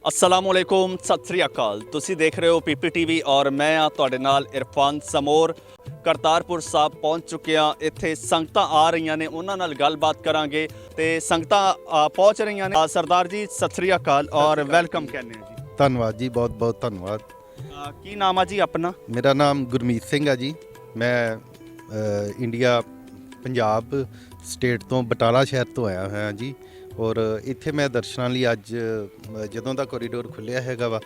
अस्सलामुअलैकुम सत श्री अकाल। तुसी देख रहे हो PPTV और मैं हाँ तुहाडे नाल इरफान समोर। करतारपुर साहब पहुँच चुके हैं। इत्थे संगतां आ रही ने, उन्हां नाल गलबात करांगे ते संगतां पहुँच रही ने। सरदार जी सत श्री अकाल और वेलकम कहने जी। ਧੰਨਵਾਦ ਜੀ, ਬਹੁਤ ਬਹੁਤ ਧੰਨਵਾਦ। की नाम है जी अपना? ਮੇਰਾ ਨਾਮ ਗੁਰਮੀਤ ਸਿੰਘ ਹੈ ਜੀ। ਮੈਂ ਇੰਡੀਆ ਪੰਜਾਬ ਸਟੇਟ ਤੋਂ ਬਟਾਲਾ ਸ਼ਹਿਰ ਤੋਂ ਆਇਆ ਹੋਇਆ ਜੀ। ਔਰ ਇੱਥੇ ਮੈਂ ਦਰਸ਼ਨਾਂ ਲਈ ਅੱਜ ਜਦੋਂ ਦਾ ਕੋਰੀਡੋਰ ਖੁੱਲ੍ਹਿਆ ਹੈਗਾ ਵਾ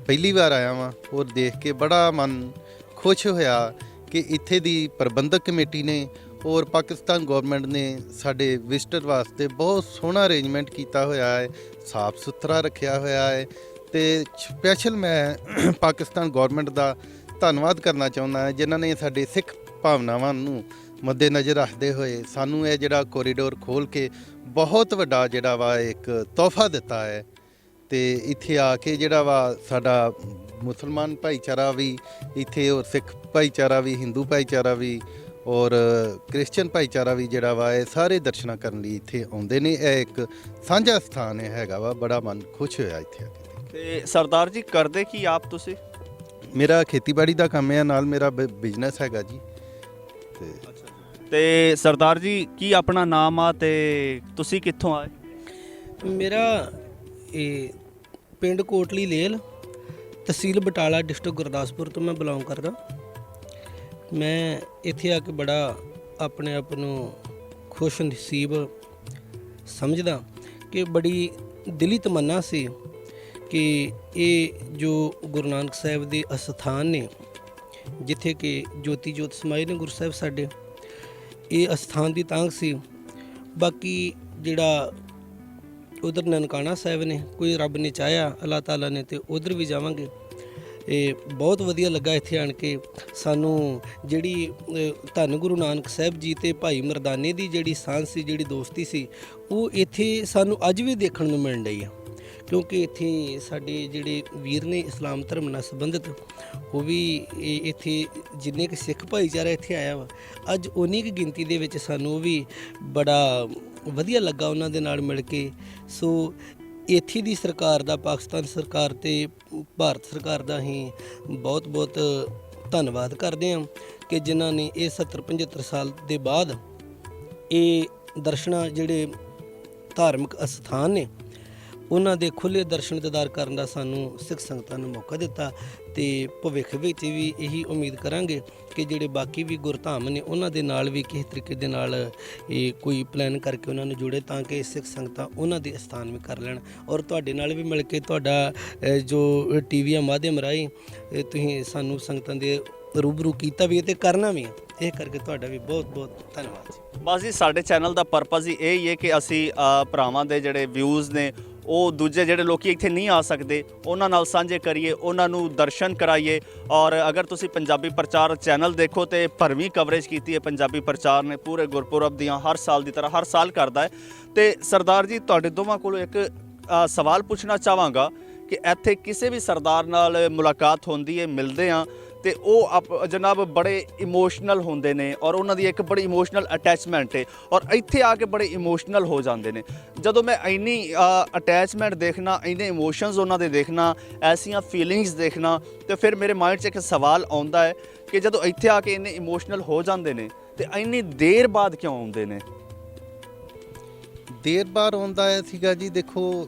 ਪਹਿਲੀ ਵਾਰ ਆਇਆ ਵਾਂ ਔਰ ਦੇਖ ਕੇ ਬੜਾ ਮਨ ਖੁਸ਼ ਹੋਇਆ ਕਿ ਇੱਥੇ ਦੀ ਪ੍ਰਬੰਧਕ ਕਮੇਟੀ ਨੇ ਔਰ ਪਾਕਿਸਤਾਨ ਗੌਰਮੈਂਟ ਨੇ ਸਾਡੇ ਵਿਜ਼ਟਰ ਵਾਸਤੇ ਬਹੁਤ ਸੋਹਣਾ ਅਰੇਂਜਮੈਂਟ ਕੀਤਾ ਹੋਇਆ ਹੈ, ਸਾਫ ਸੁਥਰਾ ਰੱਖਿਆ ਹੋਇਆ ਹੈ। ਤੇ ਸਪੈਸ਼ਲ ਮੈਂ ਪਾਕਿਸਤਾਨ ਗੌਰਮੈਂਟ ਦਾ ਧੰਨਵਾਦ ਕਰਨਾ ਚਾਹੁੰਦਾ ਹਾਂ ਜਿਨ੍ਹਾਂ ਨੇ ਸਾਡੇ ਸਿੱਖ ਭਾਵਨਾਵਾਂ ਨੂੰ ਮੱਦੇ ਨਜ਼ਰ ਰੱਖਦੇ ਹੋਏ ਸਾਨੂੰ ਇਹ ਜਿਹੜਾ ਕੋਰੀਡੋਰ ਖੋਲ੍ਹ ਕੇ ਬਹੁਤ ਵੱਡਾ ਜਿਹੜਾ ਵਾ ਇੱਕ ਤੋਹਫਾ ਦਿੱਤਾ ਹੈ। ਤੇ ਇੱਥੇ ਆ ਕੇ ਜਿਹੜਾ ਵਾ ਸਾਡਾ ਮੁਸਲਮਾਨ ਭਾਈਚਾਰਾ ਵੀ ਇੱਥੇ ਔਰ ਸਿੱਖ ਭਾਈਚਾਰਾ ਵੀ, ਹਿੰਦੂ ਭਾਈਚਾਰਾ ਵੀ ਔਰ ਕ੍ਰਿਸਚਨ ਭਾਈਚਾਰਾ ਵੀ ਜਿਹੜਾ ਵਾ ਇਹ ਸਾਰੇ ਦਰਸ਼ਨਾਂ ਕਰਨ ਲਈ ਇੱਥੇ ਆਉਂਦੇ ਨੇ। ਇਹ ਇੱਕ ਸਾਂਝਾ ਸਥਾਨ ਹੈਗਾ ਵਾ, ਬੜਾ ਮਨ ਖੁਸ਼ ਹੋਇਆ ਇੱਥੇ ਆ ਕੇ। ਤੇ ਸਰਦਾਰ ਜੀ ਕਰਦੇ ਕੀ ਆਪ ਤੁਸੀਂ? ਮੇਰਾ ਖੇਤੀਬਾੜੀ ਦਾ ਕੰਮ ਹੈ, ਨਾਲ ਮੇਰਾ ਬਿਜ਼ਨਸ ਹੈਗਾ ਜੀ। ਤੇ ਸਰਦਾਰ ਜੀ ਕੀ ਆਪਣਾ ਨਾਮ ਆ ਤੇ ਤੁਸੀਂ ਕਿੱਥੋਂ ਆਏ? ਮੇਰਾ ਇਹ ਪਿੰਡ ਕੋਟਲੀ ਲੇਲ, ਤਹਿਸੀਲ ਬਟਾਲਾ, ਡਿਸਟ੍ਰਿਕਟ ਗੁਰਦਾਸਪੁਰ ਤੋਂ ਮੈਂ ਬਿਲੋਂਗ ਕਰਦਾ। ਮੈਂ ਇੱਥੇ ਆ ਕੇ ਬੜਾ ਆਪਣੇ ਆਪ ਨੂੰ ਖੁਸ਼ ਨਸੀਬ ਸਮਝਦਾ ਕਿ ਬੜੀ ਦਿਲੀ ਤਮੰਨਾ ਸੀ ਕਿ ਇਹ ਜੋ ਗੁਰੂ ਨਾਨਕ ਸਾਹਿਬ ਦੇ ਅਸਥਾਨ ਨੇ ਜਿੱਥੇ ਕਿ ਜੋਤੀ ਜੋਤ ਸਮਾਏ ਨੇ ਗੁਰੂ ਸਾਹਿਬ ਸਾਡੇ, ਇਹ ਅਸਥਾਨ ਦੀ ਤਾਂਘ ਸੀ। ਬਾਕੀ ਜਿਹੜਾ ਉਧਰ ਨਨਕਾਣਾ ਸਾਹਿਬ ਨੇ, ਕੋਈ ਰੱਬ ਨੇ ਚਾਹਿਆ ਅੱਲਾਹ ਤਾਲਾ ਨੇ ਤੇ ਉਧਰ ਵੀ ਜਾਵਾਂਗੇ। ਇਹ ਬਹੁਤ ਵਧੀਆ ਲੱਗਾ ਇੱਥੇ ਆਣ ਕੇ ਸਾਨੂੰ। ਜਿਹੜੀ ਧੰਨ ਗੁਰੂ ਨਾਨਕ ਸਾਹਿਬ ਜੀ ਤੇ ਭਾਈ ਮਰਦਾਨੇ ਦੀ ਜਿਹੜੀ ਸਾਂਝ ਸੀ, ਜਿਹੜੀ ਦੋਸਤੀ ਸੀ, ਉਹ ਇੱਥੇ ਸਾਨੂੰ ਅੱਜ ਵੀ ਦੇਖਣ ਨੂੰ ਮਿਲਣ ਰਹੀ ਆ। ਕਿਉਂਕਿ ਇੱਥੇ ਸਾਡੇ ਜਿਹੜੇ ਵੀਰ ਨੇ ਇਸਲਾਮ ਧਰਮ ਨਾਲ ਸੰਬੰਧਿਤ, ਉਹ ਵੀ ਇੱਥੇ ਜਿੰਨੇ ਕੁ ਸਿੱਖ ਭਾਈਚਾਰਾ ਇੱਥੇ ਆਇਆ ਵਾ ਅੱਜ ਉਨੀ ਕੁ ਗਿਣਤੀ ਦੇ ਵਿੱਚ ਸਾਨੂੰ ਉਹ ਵੀ ਬੜਾ ਵਧੀਆ ਲੱਗਾ ਉਹਨਾਂ ਦੇ ਨਾਲ ਮਿਲ ਕੇ। ਸੋ ਇੱਥੇ ਦੀ ਸਰਕਾਰ ਦਾ, ਪਾਕਿਸਤਾਨ ਸਰਕਾਰ ਤੇ ਭਾਰਤ ਸਰਕਾਰ ਦਾ ਹੀ ਬਹੁਤ ਬਹੁਤ ਧੰਨਵਾਦ ਕਰਦੇ ਹਾਂ ਕਿ ਜਿਨ੍ਹਾਂ ਨੇ ਇਹ 70-75 ਸਾਲ ਦੇ ਬਾਅਦ ਇਹ ਦਰਸ਼ਨਾਂ ਜਿਹੜੇ ਧਾਰਮਿਕ ਅਸਥਾਨ ਨੇ ਉਹਨਾਂ ਦੇ ਖੁੱਲ੍ਹੇ ਦਰਸ਼ਨ ਦੀਦਾਰ ਕਰਨ ਦਾ ਸਾਨੂੰ ਸਿੱਖ ਸੰਗਤਾਂ ਨੂੰ ਮੌਕਾ ਦਿੱਤਾ। ਤੇ ਭਵਿੱਖ ਵਿੱਚ ਵੀ ਇਹੀ ਉਮੀਦ ਕਰਾਂਗੇ ਕਿ ਜਿਹੜੇ ਬਾਕੀ ਵੀ ਗੁਰਧਾਮ ਨੇ ਉਹਨਾਂ ਦੇ ਨਾਲ ਵੀ ਕਿਸੇ ਤਰੀਕੇ ਦੇ ਨਾਲ ਇਹ ਕੋਈ ਪਲਾਨ ਕਰਕੇ ਉਹਨਾਂ ਨੂੰ ਜੋੜੇ ਤਾਂ ਕਿ ਸਿੱਖ ਸੰਗਤਾਂ ਉਹਨਾਂ ਦੇ ਸਥਾਨ ਵੀ ਕਰ ਲੈਣ। ਔਰ ਤੁਹਾਡੇ ਨਾਲ ਵੀ ਮਿਲ ਕੇ ਤੁਹਾਡਾ ਜੋ ਟੀਵੀ ਮਾਧਿਅਮ ਰਾਹੀਂ ਤੁਸੀਂ ਸਾਨੂੰ ਸੰਗਤਾਂ ਦੇ ਰੂਬਰੂ ਕੀਤਾ ਵੀ ਤੇ ਕਰਨਾ ਵੀ, ਇਹ ਕਰਕੇ ਤੁਹਾਡਾ ਵੀ ਬਹੁਤ ਬਹੁਤ ਧੰਨਵਾਦ ਜੀ। ਬਸ ਜੀ ਸਾਡੇ ਚੈਨਲ ਦਾ ਪਰਪਸ ਹੀ ਇਹ ਹੀ ਹੈ ਕਿ ਅਸੀਂ ਭਰਾਵਾਂ ਦੇ ਜਿਹੜੇ ਵਿਊਜ਼ ਨੇ ਉਹ ਦੂਜੇ ਜਿਹੜੇ ਲੋਕੀ ਇੱਥੇ ਨਹੀਂ ਆ ਸਕਦੇ ਉਹਨਾਂ ਨਾਲ ਸਾਂਝੇ ਕਰੀਏ, ਉਹਨਾਂ ਨੂੰ ਦਰਸ਼ਨ ਕਰਾਈਏ। ਔਰ ਅਗਰ ਤੁਸੀਂ ਪੰਜਾਬੀ ਪ੍ਰਚਾਰ ਚੈਨਲ ਦੇਖੋ ਤੇ ਭਰਵੀਂ ਕਵਰੇਜ ਕੀਤੀ ਹੈ ਪੰਜਾਬੀ ਪ੍ਰਚਾਰ ਨੇ ਪੂਰੇ ਗੁਰਪੁਰਬ ਦੀਆਂ, ਹਰ ਸਾਲ ਦੀ ਤਰ੍ਹਾਂ ਹਰ ਸਾਲ ਕਰਦਾ ਹੈ। ਤੇ ਸਰਦਾਰ ਜੀ ਤੁਹਾਡੇ ਦੋਵਾਂ ਕੋਲੋਂ ਇੱਕ ਸਵਾਲ ਪੁੱਛਣਾ ਚਾਹਾਂਗਾ ਕਿ ਇੱਥੇ ਕਿਸੇ ਵੀ ਸਰਦਾਰ ਨਾਲ ਮੁਲਾਕਾਤ ਹੁੰਦੀ ਹੈ, ਮਿਲਦੇ ਹਾਂ ਤੇ ਉਹ ਜਨਾਬ ਬੜੇ ਇਮੋਸ਼ਨਲ ਹੁੰਦੇ ਨੇ ਔਰ ਉਹਨਾਂ ਦੀ ਇੱਕ ਬੜੀ ਇਮੋਸ਼ਨਲ ਅਟੈਚਮੈਂਟ ਹੈ ਔਰ ਇੱਥੇ ਆ ਕੇ ਬੜੇ ਇਮੋਸ਼ਨਲ ਹੋ ਜਾਂਦੇ ਨੇ। ਜਦੋਂ ਮੈਂ ਇੰਨੀ ਅਟੈਚਮੈਂਟ ਦੇਖਣਾ, ਇੰਨੇ ਇਮੋਸ਼ਨਸ ਉਹਨਾਂ ਦੇ ਦੇਖਣਾ, ਐਸੀਆਂ ਫੀਲਿੰਗਸ ਦੇਖਣਾ ਤੇ ਫਿਰ ਮੇਰੇ ਮਾਈਂਡ 'ਚ ਇੱਕ ਸਵਾਲ ਆਉਂਦਾ ਹੈ ਕਿ ਜਦੋਂ ਇੱਥੇ ਆ ਕੇ ਇੰਨੇ ਇਮੋਸ਼ਨਲ ਹੋ ਜਾਂਦੇ ਨੇ ਤੇ ਇੰਨੀ ਦੇਰ ਬਾਅਦ ਕਿਉਂ ਆਉਂਦੇ ਨੇ? ਦੇਰ ਬਾਅਦ ਆਉਂਦਾ ਹੈ ਸੀਗਾ ਜੀ, ਦੇਖੋ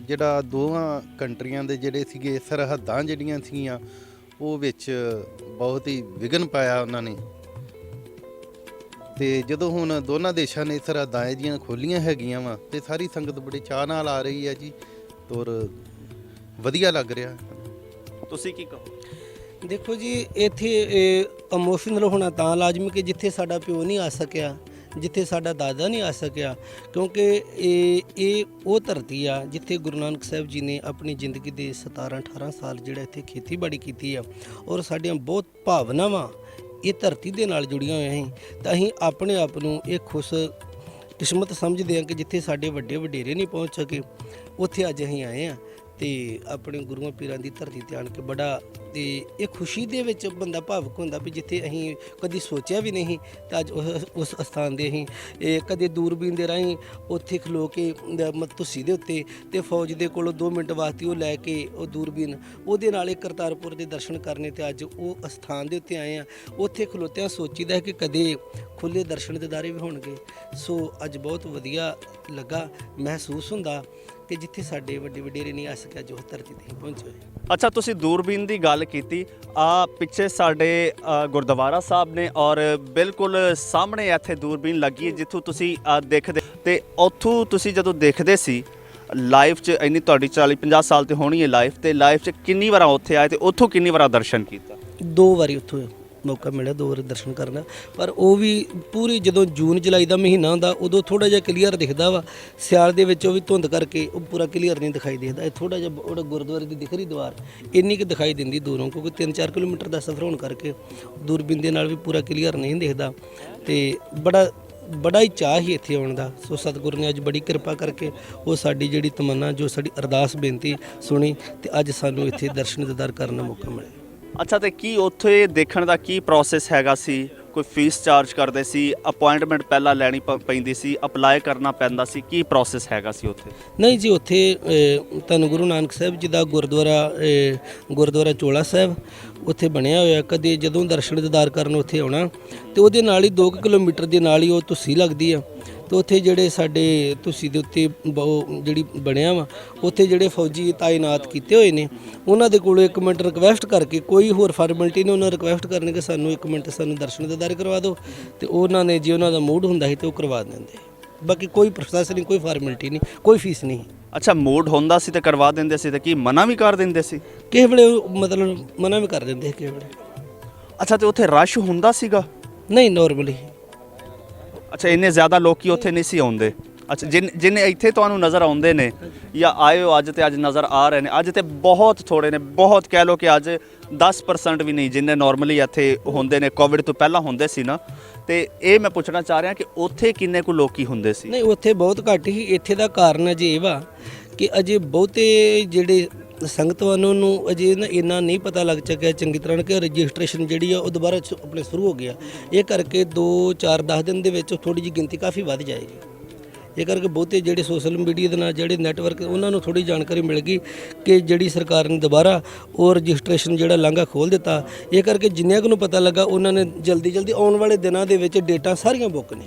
ਜਿਹੜਾ ਦੋਵਾਂ ਕੰਟਰੀਆਂ ਦੇ ਜਿਹੜੇ ਸੀਗੇ ਸਰਹੱਦਾਂ ਜਿਹੜੀਆਂ ਸੀਗੀਆਂ ਉਹ ਵਿੱਚ ਬਹੁਤ ਹੀ ਵਿਘਨ ਪਾਇਆ ਉਹਨਾਂ ਨੇ। ਤੇ ਜਦੋਂ ਹੁਣ ਦੋਨਾਂ ਦੇਸ਼ਾਂ ਨੇ ਸਰਹੱਦਾਂ ਇਹਦੀਆਂ ਖੋਲ੍ਹੀਆਂ ਹੈਗੀਆਂ ਵਾ ਤੇ ਸਾਰੀ ਸੰਗਤ ਬੜੇ ਚਾਅ ਨਾਲ ਆ ਰਹੀ ਹੈ ਜੀ ਔਰ ਵਧੀਆ ਲੱਗ ਰਿਹਾ। ਤੁਸੀਂ ਕੀ ਕਹੋ? ਦੇਖੋ ਜੀ, ਇੱਥੇ ਇਮੋਸ਼ਨਲ ਹੋਣਾ ਤਾਂ ਲਾਜ਼ਮੀ ਕਿ ਜਿੱਥੇ ਸਾਡਾ ਪਿਓ ਨਹੀਂ ਆ ਸਕਿਆ, ਜਿੱਥੇ ਸਾਡਾ ਦਾਦਾ ਨਹੀਂ ਆ ਸਕਿਆ, ਕਿਉਂਕਿ ਇਹ ਉਹ ਧਰਤੀ ਆ ਜਿੱਥੇ ਗੁਰੂ ਨਾਨਕ ਸਾਹਿਬ ਜੀ ਨੇ ਆਪਣੀ ਜ਼ਿੰਦਗੀ ਦੇ 17-18 ਸਾਲ ਜਿਹੜਾ ਇੱਥੇ ਖੇਤੀਬਾੜੀ ਕੀਤੀ ਆ ਔਰ ਸਾਡੀਆਂ ਬਹੁਤ ਭਾਵਨਾਵਾਂ ਇਹ ਧਰਤੀ ਦੇ ਨਾਲ ਜੁੜੀਆਂ ਹੋਈਆਂ ਸੀ। ਤਾਂ ਅਸੀਂ ਆਪਣੇ ਆਪ ਨੂੰ ਇਹ ਖੁਸ਼ ਕਿਸਮਤ ਸਮਝਦੇ ਹਾਂ ਕਿ ਜਿੱਥੇ ਸਾਡੇ ਵੱਡੇ ਵਡੇਰੇ ਨਹੀਂ ਪਹੁੰਚ ਸਕੇ ਉੱਥੇ ਅੱਜ ਅਸੀਂ ਆਏ ਹਾਂ। ਤੇ ਆਪਣੇ ਗੁਰੂਆਂ ਪੀਰਾਂ ਦੀ ਧਰਤੀ ਤੇ ਆਣ ਕੇ ਬੜਾ ਤੇ ਇਹ ਖੁਸ਼ੀ ਦੇ ਵਿੱਚ ਬੰਦਾ ਭਾਵੁਕ ਹੁੰਦਾ ਵੀ ਜਿੱਥੇ ਅਸੀਂ ਕਦੀ ਸੋਚਿਆ ਵੀ ਨਹੀਂ ਤਾਂ ਅੱਜ ਉਸ ਸਥਾਨ ਦੇ ਅਸੀਂ ਇਹ ਕਦੇ ਦੂਰਬੀਨ ਦੇ ਰਾਹੀਂ ਉੱਥੇ ਖਲੋ ਕੇ ਤੁਸੀਂ ਦੇ ਉੱਤੇ ਤੇ ਫੌਜ ਦੇ ਕੋਲੋਂ 2 ਮਿੰਟ ਵਾਸਤੇ ਉਹ ਲੈ ਕੇ ਉਹ ਦੂਰਬੀਨ ਉਹਦੇ ਨਾਲ ਇਹ ਕਰਤਾਰਪੁਰ ਦੇ ਦਰਸ਼ਨ ਕਰਨੇ ਤੇ ਅੱਜ ਉਹ ਸਥਾਨ ਦੇ ਉੱਤੇ ਆਏ ਆ। ਉੱਥੇ ਖਲੋਤਿਆਂ ਸੋਚੀਦਾ ਕਿ ਕਦੇ ਖੁੱਲੇ ਦਰਸ਼ਨ ਦਿਦਾਰੇ ਵੀ ਹੋਣਗੇ। ਸੋ ਅੱਜ ਬਹੁਤ ਵਧੀਆ ਲੱਗਾ, ਮਹਿਸੂਸ ਹੁੰਦਾ ਕਿ ਜਿੱਥੇ ਸਾਡੇ ਵੱਡੇ ਵਡੇਰੇ ਨਹੀਂ ਆ ਸਕਿਆ ਜੋ ਧਰਤੀ ਤੇ ਪਹੁੰਚੇ। ਅੱਛਾ, ਤੁਸੀਂ ਦੂਰਬੀਨ ਦੀ ਗੱਲ ਕੀਤੀ, ਪਿੱਛੇ ਸਾਡੇ ਗੁਰਦੁਆਰਾ ਸਾਹਿਬ ਨੇ ਔਰ ਬਿਲਕੁਲ ਸਾਹਮਣੇ ਇੱਥੇ ਦੂਰਬੀਨ ਲੱਗੀ ਹੈ ਜਿੱਥੋਂ ਤੁਸੀਂ ਦੇਖਦੇ ਤੇ ਉੱਥੋਂ ਤੁਸੀਂ ਜਦੋਂ ਦੇਖਦੇ ਸੀ ਲਾਈਫ 'ਚ, ਇੰਨੀ ਤੁਹਾਡੀ 40-50 ਸਾਲ ਤੇ ਹੋਣੀ ਹੈ ਲਾਈਫ, ਤੇ ਲਾਈਫ 'ਚ ਕਿੰਨੀ ਵਾਰ ਉੱਥੇ ਆਏ ਤੇ ਉੱਥੋਂ ਕਿੰਨੀ ਵਾਰ ਦਰਸ਼ਨ ਕੀਤਾ? 2 ਵਾਰੀ ਉੱਥੋਂ ਮੌਕਾ ਮਿਲਿਆ, 2 ਵਾਰੀ ਦਰਸ਼ਨ ਕਰਨ ਦਾ। ਪਰ ਉਹ ਵੀ ਪੂਰੀ ਜਦੋਂ ਜੂਨ ਜੁਲਾਈ ਦਾ ਮਹੀਨਾ ਹੁੰਦਾ ਉਦੋਂ ਥੋੜਾ ਜਿਹਾ ਕਲੀਅਰ ਦਿਖਦਾ ਵਾ। ਸਿਆਲ ਦੇ ਵਿੱਚ ਉਹ ਵੀ ਧੁੰਦ ਕਰਕੇ ਉਹ ਪੂਰਾ ਕਲੀਅਰ ਨਹੀਂ ਦਿਖਾਈ ਦਿੰਦਾ। ਇਹ ਥੋੜਾ ਜਿਹਾ ਉਹਦਾ ਗੁਰਦੁਆਰੇ ਦੀ ਦਿਖ ਰਹੀ ਦੀਵਾਰ ਇੰਨੀ ਕਿ ਦਿਖਾਈ ਦਿੰਦੀ ਦੂਰੋਂ, ਕਿਉਂਕਿ 3-4 ਕਿਲੋਮੀਟਰ ਦਾ ਸਫ਼ਰ ਹੋਣ ਕਰਕੇ ਦੂਰਬੀਨ ਦੇ ਨਾਲ ਵੀ ਪੂਰਾ ਕਲੀਅਰ ਨਹੀਂ ਦਿਖਦਾ। ਤੇ ਬੜਾ ਹੀ ਚਾਅ ਹੀ ਇੱਥੇ ਆਉਣ ਦਾ। ਸੋ ਸਤਿਗੁਰੂ ਨੇ ਅੱਜ ਬੜੀ ਕਿਰਪਾ ਕਰਕੇ ਉਹ ਸਾਡੀ ਜਿਹੜੀ ਤਮੰਨਾ, ਜੋ ਸਾਡੀ ਅਰਦਾਸ ਬੇਨਤੀ ਸੁਣੀ ਤੇ ਅੱਜ ਸਾਨੂੰ ਇੱਥੇ ਦਰਸ਼ਨ ਦੀਦਾਰ ਕਰਨ ਦਾ ਮੌਕਾ ਮਿਲਿਆ। ਅੱਛਾ, ਤੇ ਕੀ ਉੱਥੇ ਦੇਖਣ ਦਾ ਕੀ ਪ੍ਰੋਸੈਸ ਹੈਗਾ ਸੀ? ਕੋਈ ਫੀਸ ਚਾਰਜ ਕਰਦੇ ਸੀ? ਅਪਾਇੰਟਮੈਂਟ ਪਹਿਲਾਂ ਲੈਣੀ ਪੈਂਦੀ ਸੀ? ਅਪਲਾਈ ਕਰਨਾ ਪੈਂਦਾ ਸੀ? ਕੀ ਪ੍ਰੋਸੈਸ ਹੈਗਾ ਸੀ ਉੱਥੇ? ਨਹੀਂ ਜੀ, ਉੱਥੇ ਧੰਨ ਗੁਰੂ ਨਾਨਕ ਸਾਹਿਬ ਜੀ ਦਾ ਗੁਰਦੁਆਰਾ ਚੋਲਾ ਸਾਹਿਬ ਉੱਥੇ ਬਣਿਆ ਹੋਇਆ। ਕਦੇ ਜਦੋਂ ਦਰਸ਼ਨ ਦੀਦਾਰ ਕਰਨ ਉੱਥੇ ਆਉਣਾ ਤੇ ਉਹਦੇ ਨਾਲ ਹੀ 2 ਕਿਲੋਮੀਟਰ ਦੇ ਨਾਲ ਹੀ ਉਹ ਤੁਸੀਂ ਲੱਗਦੀ ਆ। ਤੇ ਉੱਥੇ ਜਿਹੜੇ ਸਾਡੇ ਤੁਸੀਂ ਦੇ ਉੱਤੇ ਜਿਹੜੀ ਬਣਿਆ ਵਾ, ਉੱਥੇ ਜਿਹੜੇ ਫੌਜੀ ਤਾਇਨਾਤ ਕੀਤੇ ਹੋਏ ਨੇ ਉਹਨਾਂ ਦੇ ਕੋਲੋਂ 1 ਮਿੰਟ ਰਿਕਵੈਸਟ ਕਰਕੇ, ਕੋਈ ਹੋਰ ਫਾਰਮੈਲਿਟੀ ਨਹੀਂ, ਉਹਨਾਂ ਰਿਕਵੈਸਟ ਕਰਨੀ ਕਿ ਸਾਨੂੰ 1 ਮਿੰਟ ਸਾਨੂੰ ਦਰਸ਼ਨ ਦੀਦਾਰ ਕਰਵਾ ਦਿਓ ਤੇ ਉਹਨਾਂ ਨੇ ਜੇ ਉਹਨਾਂ ਦਾ ਮੂਡ ਹੁੰਦਾ ਸੀ ਤੇ ਉਹ ਕਰਵਾ ਦਿੰਦੇ। ਬਾਕੀ ਕੋਈ ਪ੍ਰੋਸੈਸ ਨਹੀਂ, ਕੋਈ ਫਾਰਮੈਲਿਟੀ ਨਹੀਂ, ਕੋਈ ਫੀਸ ਨਹੀਂ। ਅੱਛਾ, ਮੂਡ ਹੁੰਦਾ ਸੀ ਤੇ ਕਰਵਾ ਦਿੰਦੇ ਸੀ, ਤੇ ਕੀ ਮਨਾ ਵੀ ਕਰ ਦਿੰਦੇ ਸੀ? ਕਿਸੇ ਵੇਲੇ ਮਤਲਬ ਮਨਾ ਵੀ ਕਰ ਦਿੰਦੇ ਕਿਸੇ ਵੇਲੇ। ਅੱਛਾ, ਤੇ ਉੱਥੇ ਰਸ਼ ਹੁੰਦਾ ਸੀਗਾ? ਨਹੀਂ, ਨਾਰਮਲੀ। ਅੱਛਾ, ਇੰਨੇ ਜ਼ਿਆਦਾ ਲੋਕੀ ਉੱਥੇ ਨਹੀਂ ਸੀ ਆਉਂਦੇ? ਅੱਛਾ, ਜਿੰਨੇ ਇੱਥੇ ਤੁਹਾਨੂੰ ਨਜ਼ਰ ਆਉਂਦੇ ਨੇ ਜਾਂ ਆਏ ਹੋ ਅੱਜ ਤੇ ਅੱਜ ਨਜ਼ਰ ਆ ਰਹੇ ਨੇ, ਅੱਜ ਤੇ ਬਹੁਤ ਥੋੜੇ ਨੇ, ਬਹੁਤ ਕਹਿ ਲਓ ਕਿ ਅੱਜ 10% ਵੀ ਨਹੀਂ ਜਿੰਨੇ ਨਾਰਮਲੀ ਇੱਥੇ ਹੁੰਦੇ ਨੇ, ਕੋਵਿਡ ਤੋਂ ਪਹਿਲਾਂ ਹੁੰਦੇ ਸੀ ਨਾ। ਤੇ ਇਹ ਮੈਂ ਪੁੱਛਣਾ ਚਾਹ ਰਿਹਾ ਕਿ ਉੱਥੇ ਕਿੰਨੇ ਕੁ ਲੋਕੀ ਹੁੰਦੇ ਸੀ? ਨਹੀਂ, ਉੱਥੇ ਬਹੁਤ ਘੱਟ ਹੀ। ਇੱਥੇ ਦਾ ਕਾਰਨ ਅਜੇ ਇਹ ਵਾ ਕਿ ਅਜੇ ਬਹੁਤੇ ਜਿਹੜੇ ਸੰਗਤ ਵਾਲਾਂ ਨੂੰ ਅਜੇ ਇੰਨਾ ਨਹੀਂ ਪਤਾ ਲੱਗ ਚੁੱਕਿਆ ਚੰਗੀ ਤਰ੍ਹਾਂ ਕਿ ਰਜਿਸਟ੍ਰੇਸ਼ਨ ਜਿਹੜੀ ਆ ਉਹ ਦੁਬਾਰਾ ਆਪਣੇ ਸ਼ੁਰੂ ਹੋ ਗਿਆ। ਇਹ ਕਰਕੇ 2-4-10 ਦਿਨ ਦੇ ਵਿੱਚ ਥੋੜੀ ਜਿਹੀ ਗਿਣਤੀ ਕਾਫੀ ਵੱਧ ਜਾਏਗੀ। ਇਹ ਕਰਕੇ ਬਹੁਤੇ ਜਿਹੜੇ ਸੋਸ਼ਲ ਮੀਡੀਆ ਦੇ ਨਾਲ ਜਿਹੜੇ ਨੈਟਵਰਕ ਉਹਨਾਂ ਨੂੰ ਥੋੜੀ ਜਾਣਕਾਰੀ ਮਿਲ ਗਈ ਕਿ ਜਿਹੜੀ ਸਰਕਾਰ ਨੇ ਦੁਬਾਰਾ ਉਹ ਰਜਿਸਟ੍ਰੇਸ਼ਨ ਜਿਹੜਾ ਲਾਂਘਾ ਖੋਲ੍ਹ ਦਿੱਤਾ। ਇਹ ਕਰਕੇ ਜਿੰਨਿਆਂ ਕੁ ਨੂੰ ਪਤਾ ਲੱਗਾ ਉਹਨਾਂ ਨੇ ਜਲਦੀ ਆਉਣ ਵਾਲੇ ਦਿਨਾਂ ਦੇ ਵਿੱਚ ਡੇਟਾਂ ਸਾਰੀਆਂ ਬੁੱਕ ਨੇ।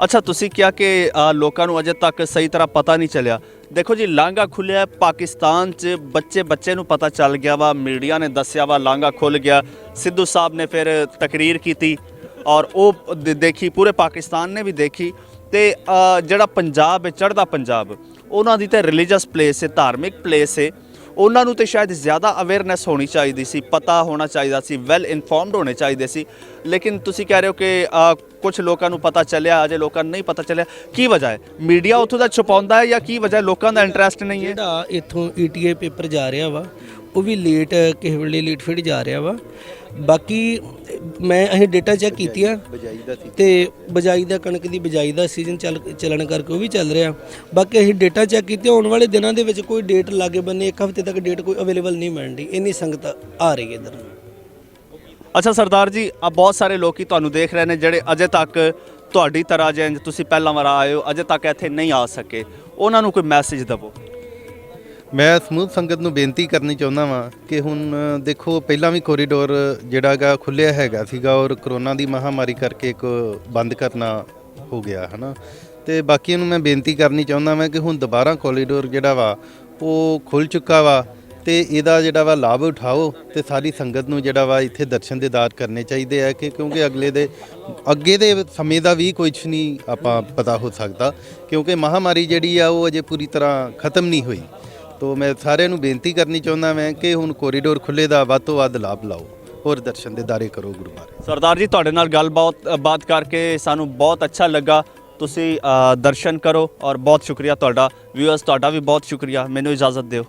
ਅੱਛਾ, ਤੁਸੀਂ ਕਿਹਾ ਕਿ ਲੋਕਾਂ ਨੂੰ ਅਜੇ ਤੱਕ ਸਹੀ ਤਰ੍ਹਾਂ ਪਤਾ ਨਹੀਂ ਚੱਲਿਆ। ਦੇਖੋ ਜੀ, ਲਾਂਘਾ ਖੁੱਲਿਆ ਪਾਕਿਸਤਾਨ 'ਚ, ਬੱਚੇ ਨੂੰ ਪਤਾ ਚੱਲ ਗਿਆ ਵਾ, ਮੀਡੀਆ ਨੇ ਦੱਸਿਆ ਵਾ ਲਾਂਘਾ ਖੁੱਲ ਗਿਆ। ਸਿੱਧੂ ਸਾਹਿਬ ਨੇ ਫਿਰ ਤਕਰੀਰ ਕੀਤੀ ਔਰ ਉਹ ਦੇਖੀ, ਪੂਰੇ ਪਾਕਿਸਤਾਨ ਨੇ ਵੀ ਦੇਖੀ। ਤੇ ਜਿਹੜਾ ਪੰਜਾਬ ਹੈ, ਚੜ੍ਹਦਾ ਪੰਜਾਬ, ਉਹਨਾਂ ਦੀ ਤਾਂ ਰਿਲੀਜੀਅਸ ਪਲੇਸ ਹੈ, ਧਾਰਮਿਕ ਪਲੇਸ ਹੈ, ਉਹਨਾਂ ਨੂੰ ਤੇ ਸ਼ਾਇਦ ਜ਼ਿਆਦਾ ਅਵੇਅਰਨੈਸ ਹੋਣੀ ਚਾਹੀਦੀ ਸੀ, ਪਤਾ ਹੋਣਾ ਚਾਹੀਦਾ ਸੀ, ਵੈਲ ਇਨਫੋਰਮਡ ਹੋਣੇ ਚਾਹੀਦੇ ਸੀ। ਲੇਕਿਨ ਤੁਸੀਂ ਕਹਿ ਰਹੇ ਹੋ ਕਿ ਕੁਝ ਲੋਕਾਂ ਨੂੰ ਪਤਾ ਚੱਲਿਆ, ਅਜੇ ਲੋਕਾਂ ਨੂੰ ਨਹੀਂ ਪਤਾ ਚੱਲਿਆ। ਕੀ ਵਜ੍ਹਾ ਹੈ? ਮੀਡੀਆ ਉੱਥੋਂ ਦਾ ਛੁਪਾਉਂਦਾ ਹੈ ਜਾਂ ਕੀ ਵਜ੍ਹਾ ਹੈ? ਲੋਕਾਂ ਦਾ ਇੰਟਰਸਟ ਨਹੀਂ ਹੈ? ਜਿਹੜਾ ਇੱਥੋਂ ETA ਪੇਪਰ ਜਾ ਰਿਹਾ ਵਾ ਉਹ ਵੀ ਲੇਟ, ਕਿਸੇ ਵੇਲੇ ਲੇਟ ਫੇਟ ਜਾ ਰਿਹਾ ਵਾ। ਬਾਕੀ ਅਸੀਂ ਡੇਟਾ ਚੈੱਕ ਕੀਤੀਆਂ ਤੇ ਬਿਜਾਈ ਦਾ, ਕਣਕ ਦੀ ਬਿਜਾਈ ਦਾ ਸੀਜ਼ਨ ਚੱਲਣ ਕਰਕੇ ਉਹ ਵੀ ਚੱਲ ਰਿਹਾ। ਬਾਕੀ ਅਸੀਂ ਡੇਟਾ ਚੈੱਕ ਕੀਤੇ, ਆਉਣ ਵਾਲੇ ਦਿਨਾਂ ਦੇ ਵਿੱਚ ਕੋਈ ਡੇਟ ਲਾਗੇ ਬੰਨੇ 1 ਹਫ਼ਤੇ ਤੱਕ ਡੇਟ ਕੋਈ ਅਵੇਲੇਬਲ ਨਹੀਂ ਮਿਲਣ ਦੀ, ਇੰਨੀ ਸੰਗਤ ਆ ਰਹੀ ਹੈ ਇੱਧਰ। ਅੱਛਾ ਸਰਦਾਰ ਜੀ, ਆ ਬਹੁਤ ਸਾਰੇ ਲੋਕੀ ਤੁਹਾਨੂੰ ਦੇਖ ਰਹੇ ਨੇ ਜਿਹੜੇ ਅਜੇ ਤੱਕ ਤੁਹਾਡੀ ਤਰ੍ਹਾਂ ਜਿੰਜ ਤੁਸੀਂ ਪਹਿਲਾਂ ਵਾਰ ਆਏ ਹੋ ਅਜੇ ਤੱਕ ਇੱਥੇ ਨਹੀਂ ਆ ਸਕੇ, ਉਹਨਾਂ ਨੂੰ ਕੋਈ ਮੈਸੇਜ ਦੇਵੋ। ਮੈਂ ਸਮੂਹ ਸੰਗਤ ਨੂੰ ਬੇਨਤੀ ਕਰਨੀ ਚਾਹੁੰਦਾ ਵਾਂ ਕਿ ਹੁਣ ਦੇਖੋ, ਪਹਿਲਾਂ ਵੀ ਕੋਰੀਡੋਰ ਜਿਹੜਾ ਗਾ ਖੁੱਲ੍ਹਿਆ ਹੈਗਾ ਸੀਗਾ ਔਰ ਕਰੋਨਾ ਦੀ ਮਹਾਮਾਰੀ ਕਰਕੇ ਇੱਕ ਬੰਦ ਕਰਨਾ ਹੋ ਗਿਆ ਹੈ ਨਾ। ਅਤੇ ਬਾਕੀਆਂ ਨੂੰ ਮੈਂ ਬੇਨਤੀ ਕਰਨੀ ਚਾਹੁੰਦਾ ਮੈਂ ਕਿ ਹੁਣ ਦੁਬਾਰਾ ਕੋਰੀਡੋਰ ਜਿਹੜਾ ਵਾ ਉਹ ਖੁੱਲ੍ਹ ਚੁੱਕਾ ਵਾ ਤੇ ਇਹਦਾ ਜਿਹੜਾ ਵਾ ਲਾਭ ਉਠਾਓ ਤੇ ਸਾਰੀ ਸੰਗਤ ਨੂੰ ਜਿਹੜਾ ਵਾ ਇੱਥੇ ਦਰਸ਼ਨ ਦੀਦਾਰ ਕਰਨੇ ਚਾਹੀਦੇ ਆ ਕਿ ਕਿਉਂਕਿ ਅੱਗੇ ਦੇ ਸਮੇਂ ਦਾ ਵੀ ਕੁਝ ਨਹੀਂ ਆਪਾਂ ਪਤਾ ਹੋ ਸਕਦਾ, ਕਿਉਂਕਿ ਮਹਾਮਾਰੀ ਜਿਹੜੀ ਆ ਉਹ ਅਜੇ ਪੂਰੀ ਤਰ੍ਹਾਂ ਖਤਮ ਨਹੀਂ ਹੋਈ। ਤੋ ਮੈਂ ਸਾਰਿਆਂ ਨੂੰ ਬੇਨਤੀ ਕਰਨੀ ਚਾਹੁੰਦਾ ਮੈਂ ਕਿ ਹੁਣ ਕੋਰੀਡੋਰ ਖੁੱਲ੍ਹੇ ਦਾ ਵੱਧ ਤੋਂ ਵੱਧ ਲਾਭ ਲਾਓ ਔਰ ਦਰਸ਼ਨ ਦੀਦਾਰੇ ਕਰੋ ਗੁਰੂ ਮਹਾਰਾਜ। ਸਰਦਾਰ ਜੀ, ਤੁਹਾਡੇ ਨਾਲ ਗੱਲਬਾਤ ਕਰਕੇ ਸਾਨੂੰ ਬਹੁਤ ਅੱਛਾ ਲੱਗਾ। ਤੁਸੀਂ ਦਰਸ਼ਨ ਕਰੋ ਔਰ ਬਹੁਤ ਸ਼ੁਕਰੀਆ ਤੁਹਾਡਾ। ਵਿਊਅਰਸ, ਤੁਹਾਡਾ ਵੀ ਬਹੁਤ ਸ਼ੁਕਰੀਆ। ਮੈਨੂੰ ਇਜਾਜ਼ਤ ਦਿਓ।